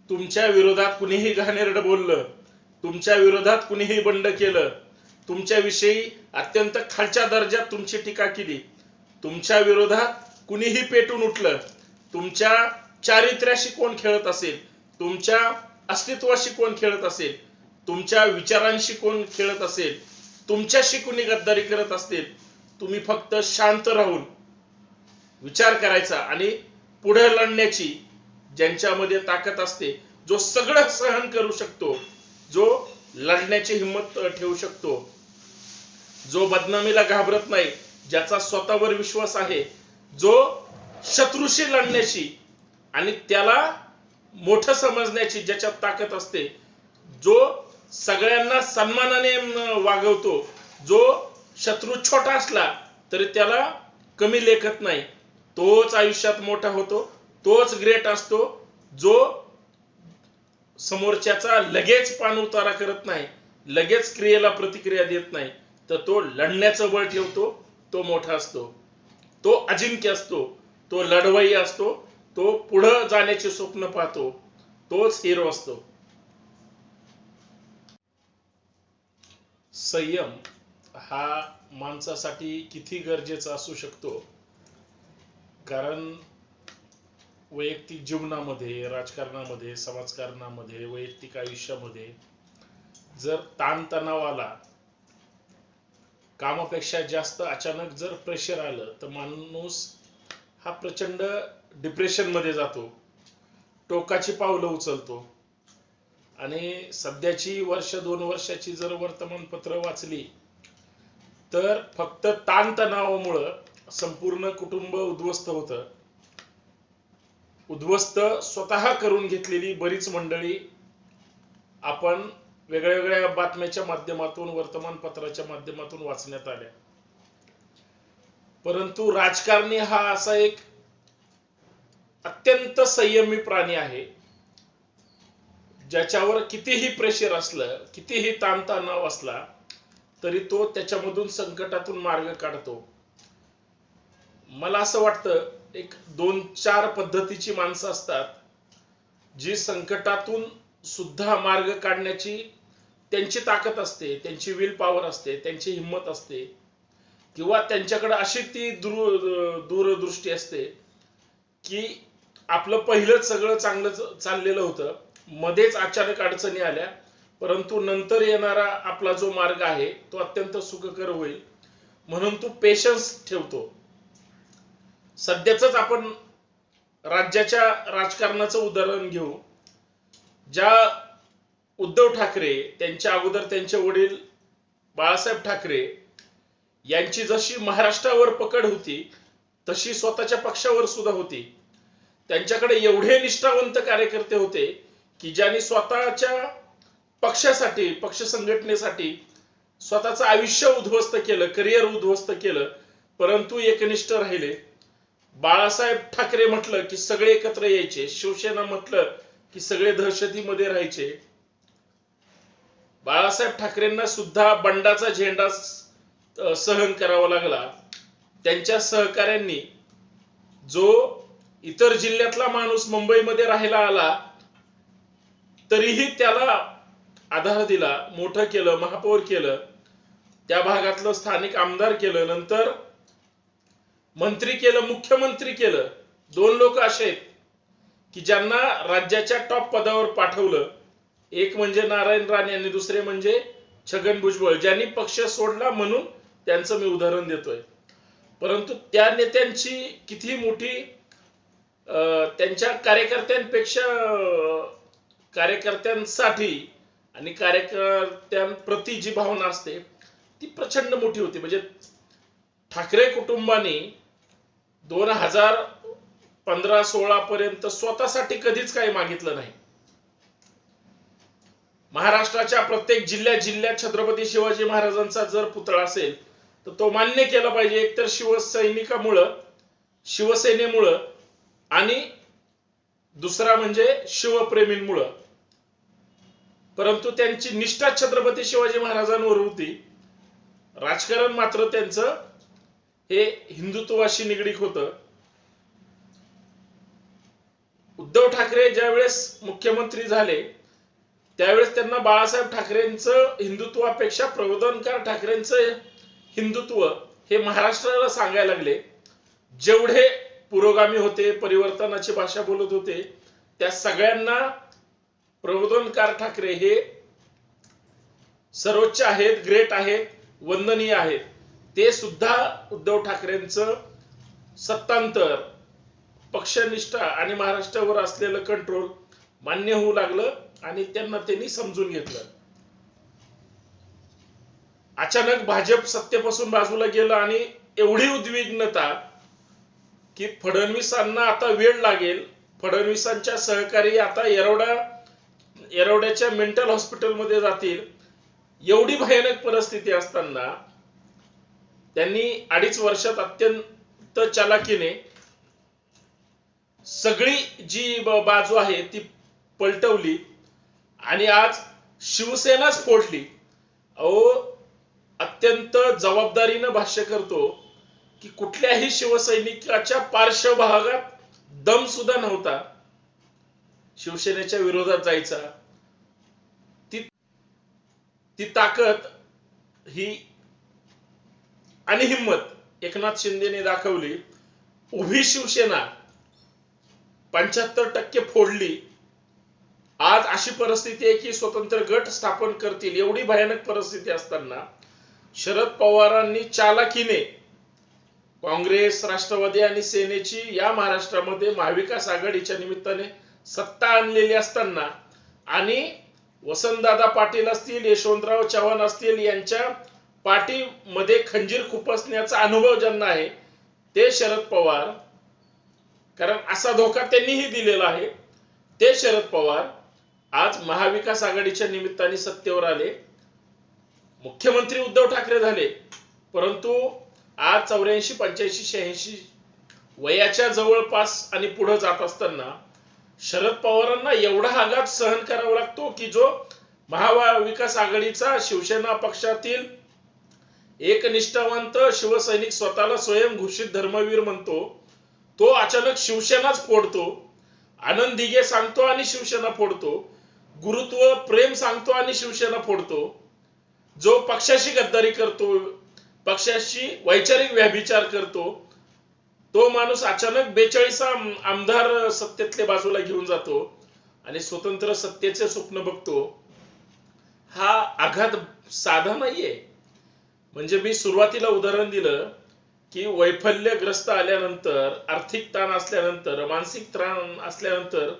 तुमच्या विरोधात कुणीही घाणेरडं बोललं, तुमच्या विरोधात कुणीही बंड केलं, तुमच्याविषयी अत्यंत खालच्या दर्जात तुमची टीका केली, तुमच्या विरोधात कुणीही पेटून उठलं, तुमच्या चारित्र्याशी कोण खेळत असेल, तुमच्या अस्तित्वाशी कोण खेळत असेल, तुमच्या विचारांशी कोण खेळत असेल, तुमच्याशी कुणी गद्दारी करत असतील, तुम्ही फक्त शांत राहून विचार करायचा आणि पुढे लढण्याची, ज्यांच्यामध्ये ताकद असते, जो सगळं सहन करू शकतो, जो लढण्याची हिंमत ठेवू शकतो, जो बदनामीला घाबरत नाही, ज्याचा स्वतःवर विश्वास आहे, जो शत्रूशी लढण्याची आणि त्याला मोठं समजण्याची ज्याच्यात ताकद असते, जो सगळ्यांना सन्मानाने वागवतो, जो शत्रू छोटा असला तरी त्याला कमी लेखत नाही, तोच आयुष्यात मोठा होतो, तोच ग्रेट असतो, जो समोरच्याचा लगेच पान उतारा करत नाही, लगेच क्रियेला प्रतिक्रिया देत नाही, तर तो लढण्याचं बळ ठेवतो, तो मोठा असतो, तो अजिंक्य असतो, तो लढवय्या असतो, तो पुढे जाण्याचे स्वप्न पाहतो, तोच हिरो असतो. संयम हा माणसासाठी किती गरजेचा असू शकतो, कारण वैयक्तिक जीवनामध्ये, राजकारणामध्ये, समाजकारणामध्ये, वैयक्तिक आयुष्यामध्ये जर ताणतणाव आला, कामापेक्षा जास्त अचानक जर प्रेशर आलं, तर माणूस हा प्रचंड डिप्रेशन मध्ये जातो, टोकाची पावलं उचलतो. आणि सध्याची वर्ष 2 वर्षाची जर वर्तमानपत्र वाचली तर फक्त ताणतणावामुळे संपूर्ण कुटुंब उद्ध्वस्त होतं. उद्ध्वस्त स्वतः करून घेतलेली बरीच मंडळी आपण वेगवेगळ्या बातम्याच्या माध्यमातून, वर्तमानपत्राच्या माध्यमातून वाचण्यात आल्या. परंतु राजकारणी हा असा एक अत्यंत संयमी प्राणी आहे, ज्याच्यावर कितीही प्रेशर असलं, कितीही ताणतणाव असला तरी तो त्याच्यामधून, संकटातून मार्ग काढतो. मला असं वाटतं एक 2-4 पद्धतीची माणसं असतात, जी संकटातून सुद्धा मार्ग काढण्याची त्यांची ताकद असते, त्यांची विल पॉवर असते, त्यांची हिंमत असते, किंवा त्यांच्याकडे अशी ती दूरदृष्टी असते की आपलं पहिलंच सगळं चांगलं चाललेलं होतं, मध्येच अचानक अडचणी आल्या, परंतु नंतर येणारा आपला जो मार्ग आहे तो अत्यंत सुखकर होईल, म्हणून तू पेशन्स ठेवतो. सध्याच आपण राज्याच्या राजकारणाचं उदाहरण घेऊ. ज्या उद्धव ठाकरे, त्यांच्या अगोदर त्यांचे वडील बाळासाहेब ठाकरे यांची जशी महाराष्ट्रावर पकड होती, तशी स्वतःच्या पक्षावर सुद्धा होती. त्यांच्याकडे एवढे निष्ठावंत कार्यकर्ते होते की ज्यांनी स्वतःच्या पक्षासाठी, पक्ष संघटनेसाठी स्वतःचं आयुष्य उद्ध्वस्त केलं, करिअर उद्ध्वस्त केलं, परंतु एकनिष्ठ राहिले. बाळासाहेब ठाकरे म्हटलं की सगळे एकत्र यायचे, शिवसेना म्हटलं की सगळे दहशतीमध्ये राहायचे. बाळासाहेब ठाकरेंना सुद्धा बंडाचा झेंडा सहन करावा लागला. त्यांच्या सहकाऱ्यांनी जो इतर जिल्ह्यातला माणूस मुंबईमध्ये राहायला आला तरीही त्याला आधार दिला, मोठं केलं, महापौर केलं, त्या भागातलं स्थानिक आमदार केलं, नंतर मंत्री केलं, मुख्यमंत्री केलं. 2 लोक असे आहेत की ज्यांना राज्याच्या टॉप पदावर पाठवलं. एक म्हणजे नारायण राणे आणि दुसरे म्हणजे छगन भुजबळ, ज्यांनी पक्ष सोडला म्हणून त्यांचं मी उदाहरण देतोय. परंतु त्या नेत्यांची किती मोठी त्यांच्या कार्यकर्त्यांसाठी आणि कार्यकर्त्यांप्रती जी भावना असते ती प्रचंड मोठी होती. म्हणजे ठाकरे कुटुंबाने 2015-16 पर्यंत स्वतःसाठी कधीच काही मागितलं नाही. महाराष्ट्राच्या प्रत्येक जिल्ह्यात छत्रपती शिवाजी महाराजांचा जर पुतळा असेल तर तो मान्य केला पाहिजे, एकतर शिवसैनिकामुळं, शिवसेनेमुळं, आणि दुसरा म्हणजे शिवप्रेमींमुळं. परंतु त्यांची निष्ठा छत्रपती शिवाजी महाराजांवर होती. राजकारण मात्र त्यांचं हे हिंदुत्वाशी निगडीत होतं. उद्धव ठाकरे ज्यावेळेस मुख्यमंत्री झाले त्यावेळेस त्यांना बाळासाहेब ठाकरेंचं हिंदुत्वापेक्षा प्रबोधनकार ठाकरेंचं हिंदुत्व हे महाराष्ट्राला सांगायला लागले. जेवढे पुरोगामी होते, परिवर्तनाची भाषा बोलत होते, त्या सगळ्यांना प्रबोधनकार ठाकरे हे सर्वोच्च आहेत, ग्रेट आहेत, वंदनीय आहेत. ते सुद्धा उद्धव ठाकरेंचं सत्तांतर, पक्षनिष्ठा आणि महाराष्ट्रावर असलेलं कंट्रोल मान्य होऊ लागलं आणि त्यांनी समजून घेतलं. अचानक भाजप सत्तेपासून बाजूला गेलं आणि एवढी उद्विग्नता की फडणवीसांना आता वेळ लागेल, फडणवीसांच्या सहकारी आता येरवड्याच्या मेंटल हॉस्पिटलमध्ये जातील, एवढी भयानक परिस्थिती असताना त्यांनी 2.5 वर्षात अत्यंत चालाकीने सगळी जी बाजू आहे ती पलटवली आणि आज शिवसेनाच फोडली. अत्यंत जबाबदारीनं भाष्य करतो की कुठल्याही शिवसैनिकाच्या पार्श्वभागात दम सुद्धा नव्हता शिवसेनेच्या विरोधात जायचा. ती ताकद ही आणि हिम्मत एकनाथ शिंदेने दाखवली. उभी शिवसेना 75% फोडली. आज अशी परिस्थिती आहे की स्वतंत्र गट स्थापन करतील एवढी भयानक परिस्थिती असताना शरद पवारांनी चालाकीने काँग्रेस, राष्ट्रवादी आणि सेनेची या महाराष्ट्रामध्ये महाविकास आघाडीच्या निमित्ताने सत्ता आणलेली असताना आणि वसंतदादा पाटील असतील, यशवंतराव चव्हाण असतील, यांच्या पाठीमध्ये खंजीर खुपसण्याचा अनुभव ज्यांना आहे ते शरद पवार, कारण असा धोका त्यांनीही दिलेला आहे, ते शरद पवार आज महाविकास आघाडीच्या निमित्ताने सत्तेवर आले. मुख्यमंत्री उद्धव ठाकरे झाले, परंतु आज 84, 85, 86 वयाच्या जवळपास आणि पुढे जात असताना शरद पवारांना एवढा आघात सहन करावा लागतो की जो महाविकास आघाडीचा शिवसेना पक्षातील एक निष्ठावंत शिवसैनिक स्वतःला स्वयं घोषित धर्मवीर म्हणतो, तो अचानक शिवसेनाच फोडतो. आनंद दिघे सांगतो आणि शिवसेना फोडतो. गुरुत्व प्रेम सांगतो आणि शिवसेना फोडतो. जो पक्षाशी गद्दारी करतो, पक्षाशी वैचारिक व्यभिचार करतो, तो माणूस अचानक 42 आमदार सत्तेतले बाजूला घेऊन जातो आणि स्वतंत्र सत्तेचे स्वप्न बघतो. हा आघात साधा नाहीये. म्हणजे मी सुरुवातीला उदाहरण दिलं की वैफल्यग्रस्त आल्यानंतर, आर्थिक ताण असल्यानंतर, मानसिक ताण असल्यानंतर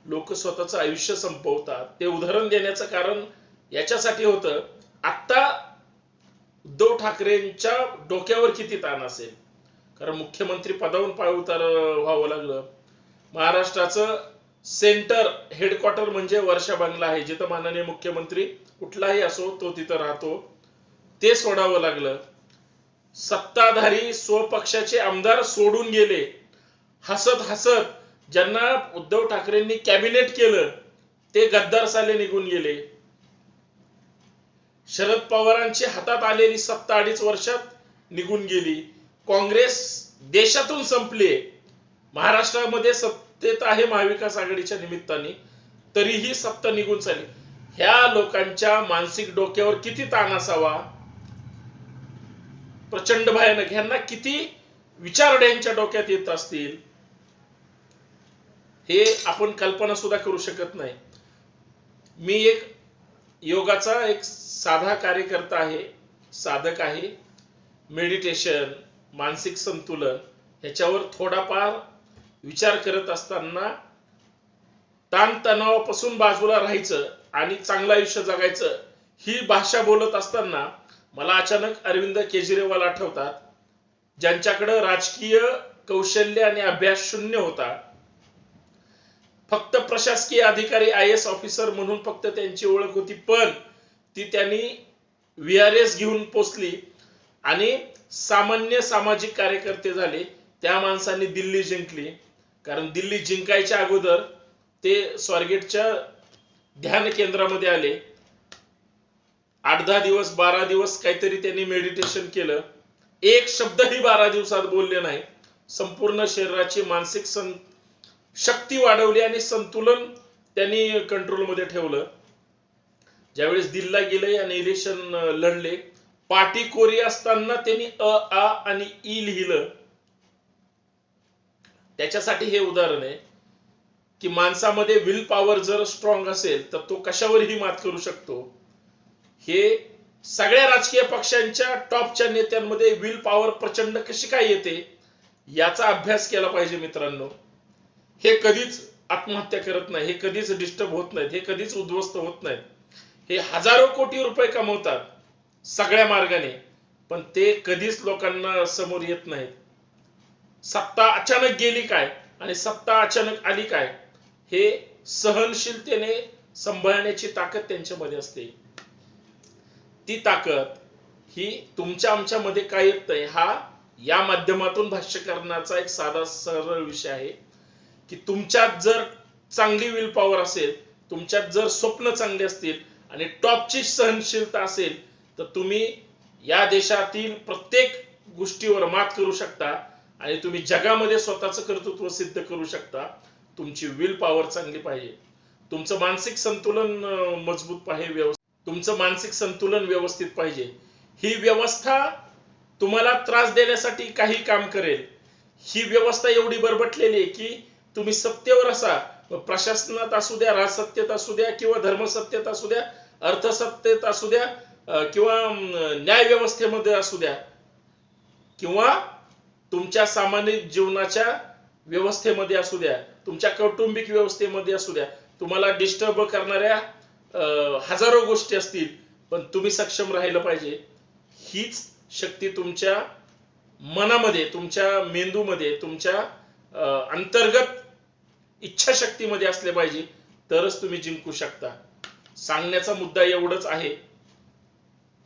लोक स्वतःचं आयुष्य संपवतात. ते उदाहरण देण्याचं कारण याच्यासाठी होतं, आता उद्धव ठाकरेंच्या डोक्यावर किती ताण असेल, कारण मुख्यमंत्री पदावरून पायउतार व्हावं लागलं. महाराष्ट्राचं सेंटर हेडक्वार्टर म्हणजे वर्षा बंगला आहे, जिथं माननीय मुख्यमंत्री कुठलाही असो तो तिथं राहतो, ते सोडावं लागलं. सत्ताधारी स्वपक्षाचे आमदार सोडून गेले. हसत हसत ज्यांना उद्धव ठाकरेंनी कॅबिनेट केलं ते गद्दार साले निघून गेले. शरद पवारांची हातात आलेली सत्ता 2.5 वर्षात निघून गेली. काँग्रेस देशातून संपली. महाराष्ट्रामध्ये सत्तेत आहे महाविकास आघाडीच्या निमित्ताने, तरीही सत्ता निघून चालली. ह्या लोकांच्या मानसिक डोक्यावर किती ताण असावा, प्रचंड भयानक. ह्यांना किती विचार यांच्या डोक्यात येत असतील हे आपण कल्पना सुद्धा करू शकत नाही. मी एक योगाचा एक साधा कार्यकर्ता आहे, साधक आहे. मेडिटेशन, मानसिक संतुलन ह्याच्यावर थोडाफार विचार करत असताना ताणतणावापासून बाजूला राहायचं आणि चांगलं आयुष्य जगायचं ही भाषा बोलत असताना मला अचानक अरविंद केजरीवाल आठवतात, ज्यांच्याकडे राजकीय कौशल्य आणि अभ्यास शून्य होता. फक्त प्रशासकीय अधिकारी, IAS ऑफिसर म्हणून फक्त त्यांची ओळख होती, पण ती त्यांनी VRS घेऊन पोचली आणि सामान्य सामाजिक कार्यकर्ते झाले. त्या माणसांनी दिल्ली जिंकली, कारण दिल्ली जिंकायच्या अगोदर ते स्वारगेटच्या ध्यान केंद्रामध्ये आले. 8-10 दिवस, 12 दिवस काहीतरी त्यांनी मेडिटेशन केलं. एक शब्दही 12 दिवसात बोलले नाही. संपूर्ण शरीराची मानसिक शक्ती वाढवली आणि संतुलन त्यांनी कंट्रोलमध्ये ठेवलं. ज्यावेळेस दिल्लीला गेले आणि इलेक्शन लढले, पाटी कोरी असताना त्यांनी अ, आ आणि ई लिहिलं. त्याच्यासाठी हे उदाहरण आहे की माणसामध्ये विल पॉवर जर स्ट्रॉंग असेल तर तो कशावरही मात करू शकतो. हे सगळ्या राजकीय पक्षांच्या टॉपच्या नेत्यांमध्ये विल पॉवर प्रचंड कशी काय येते याचा अभ्यास केला पाहिजे मित्रांनो. हे कधीच आत्महत्या करत नाही, हे कधीच डिस्टर्ब होत नाहीत, हे कधीच उद्ध्वस्त होत नाहीत. हे हजारो कोटी रुपये कमवतात सगळ्या मार्गाने, पण ते कधीच लोकांना समोर येत नाहीत. सत्ता अचानक गेली काय आणि सत्ता अचानक आली काय हे सहनशीलतेने सांभाळण्याची ताकद त्यांच्यामध्ये असते. ती ताकद ही तुमच्या आमच्यामध्ये काय येत नाही, हा या माध्यमातून भाष्य करण्याचा एक साधा सरळ विषय आहे की तुमच्यात जर चांगली विल पॉवर असेल, तुमच्यात जर स्वप्न चांगले असतील आणि टॉपची सहनशीलता असेल तर तुम्ही या देशातील प्रत्येक गोष्टीवर मात करू शकता आणि तुम्ही जगामध्ये स्वतःचं कर्तृत्व सिद्ध करू शकता. तुमची विल पॉवर चांगली पाहिजे, तुमचं मानसिक संतुलन मजबूत पाहिजे, तुमचं मानसिक संतुलन व्यवस्थित पाहिजे. ही व्यवस्था तुम्हाला त्रास देण्यासाठी काही काम करेल. ही व्यवस्था एवढी बरबटलेली आहे की तुम्ही सत्तेवर असा, प्रशासनात असू द्या, राजसत्तेत असू द्या किंवा धर्मसत्तेत असू द्या, अर्थसत्तेत असू द्या किंवा न्याय व्यवस्थेमध्ये असू द्या किंवा तुमच्या सामाजिक जीवनाच्या व्यवस्थेमध्ये असू द्या, तुमच्या कौटुंबिक व्यवस्थेमध्ये असू द्या, तुम्हाला डिस्टर्ब करणाऱ्या हजारो गोष्टी असतील, पण तुम्ही सक्षम राहिलं पाहिजे. हीच शक्ती तुमच्या मनामध्ये, तुमच्या मेंदूमध्ये, तुमच्या अंतर्गत इच्छाशक्तीमध्ये असले पाहिजे, तरच तुम्ही जिंकू शकता. सांगण्याचा मुद्दा एवढंच आहे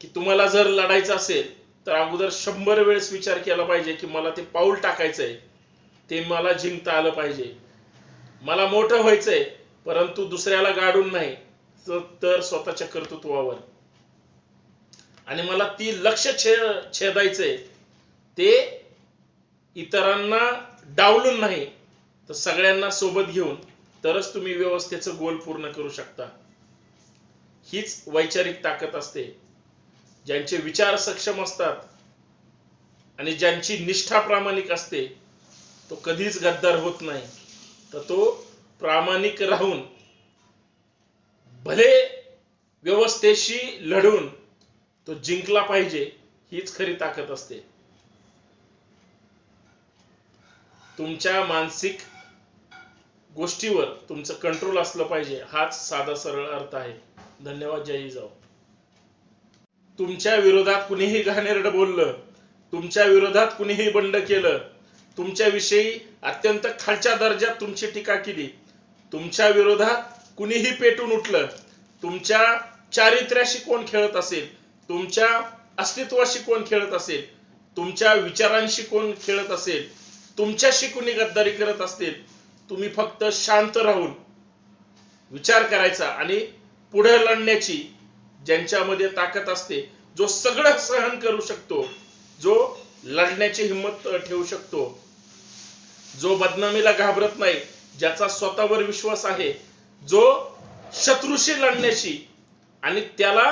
की तुम्हाला जर लढायचं असेल तर अगोदर 100 वेळेस विचार केला पाहिजे की मला ते पाऊल टाकायचंय, ते मला जिंकता आलं पाहिजे. मला मोठं व्हायचंय परंतु दुसऱ्याला गाडून नाही तर स्वतःच्या कर्तृत्वावर, आणि मला ती लक्ष छेदायचंय ते इतरांना डावलून नाही तर सगळ्यांना सोबत घेऊन, तरच तुम्ही व्यवस्थेचं गोल पूर्ण करू शकता. हीच वैचारिक ताकद असते. ज्यांचे विचार सक्षम असतात आणि ज्यांची निष्ठा प्रामाणिक असते तो कधीच गद्दार होत नाही, तर तो प्रामाणिक राहून भले व्यवस्थेशी लढून तो जिंकला पाहिजे. हीच खरी ताकद असते. तुमच्या मानसिक गोष्टीवर तुमचं कंट्रोल असलं पाहिजे, हाच साधा सरळ अर्थ आहे. धन्यवाद. जय जिजाऊ. तुमच्या विरोधात कुणीही घाणेरडं बोललं, तुमच्या विरोधात कुणीही बंड केलं, तुमच्याविषयी अत्यंत खालच्या दर्जात तुमची टीका केली, तुमच्या विरोधात कुणीही पेटून उठलं, तुमच्या चारित्र्याशी कोण खेळत असेल, तुमच्या अस्तित्वाशी कोण खेळत असेल, तुमच्या विचारांशी कोण खेळत असेल, तुमच्याशी कुणी गद्दारी करत असतील, तुम्ही फक्त शांत राहून विचार करायचा आणि पुढे लढण्याची ज्यांच्यामध्ये ताकद असते, जो सगळं सहन करू शकतो, जो लढण्याची हिंमत ठेवू शकतो, जो बदनामीला घाबरत नाही, ज्याचा स्वतःवर विश्वास आहे, जो शत्रूशी लढण्याची आणि त्याला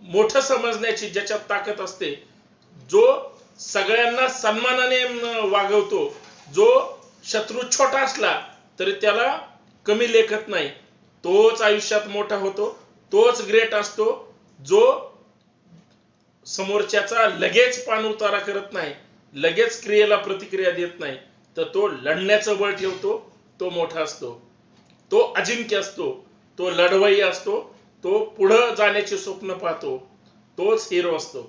मोठं समजण्याची ज्याच्यात ताकद असते, जो सगळ्यांना सन्मानाने वागवतो, जो शत्रू छोटा असला तरी त्याला कमी लेखत नाही, तोच आयुष्यात मोठा होतो, तोच ग्रेट असतो. जो समोरच्याचा लगेच पान उतारा करत नाही, लगेच क्रियेला प्रतिक्रिया देत नाही, तर तो लढण्याचं बळ ठेवतो, तो मोठा असतो, तो अजिंक्य असतो, तो लढवय्या असतो, तो पुढे जाण्याचे स्वप्न पाहतो, तोच हिरो असतो.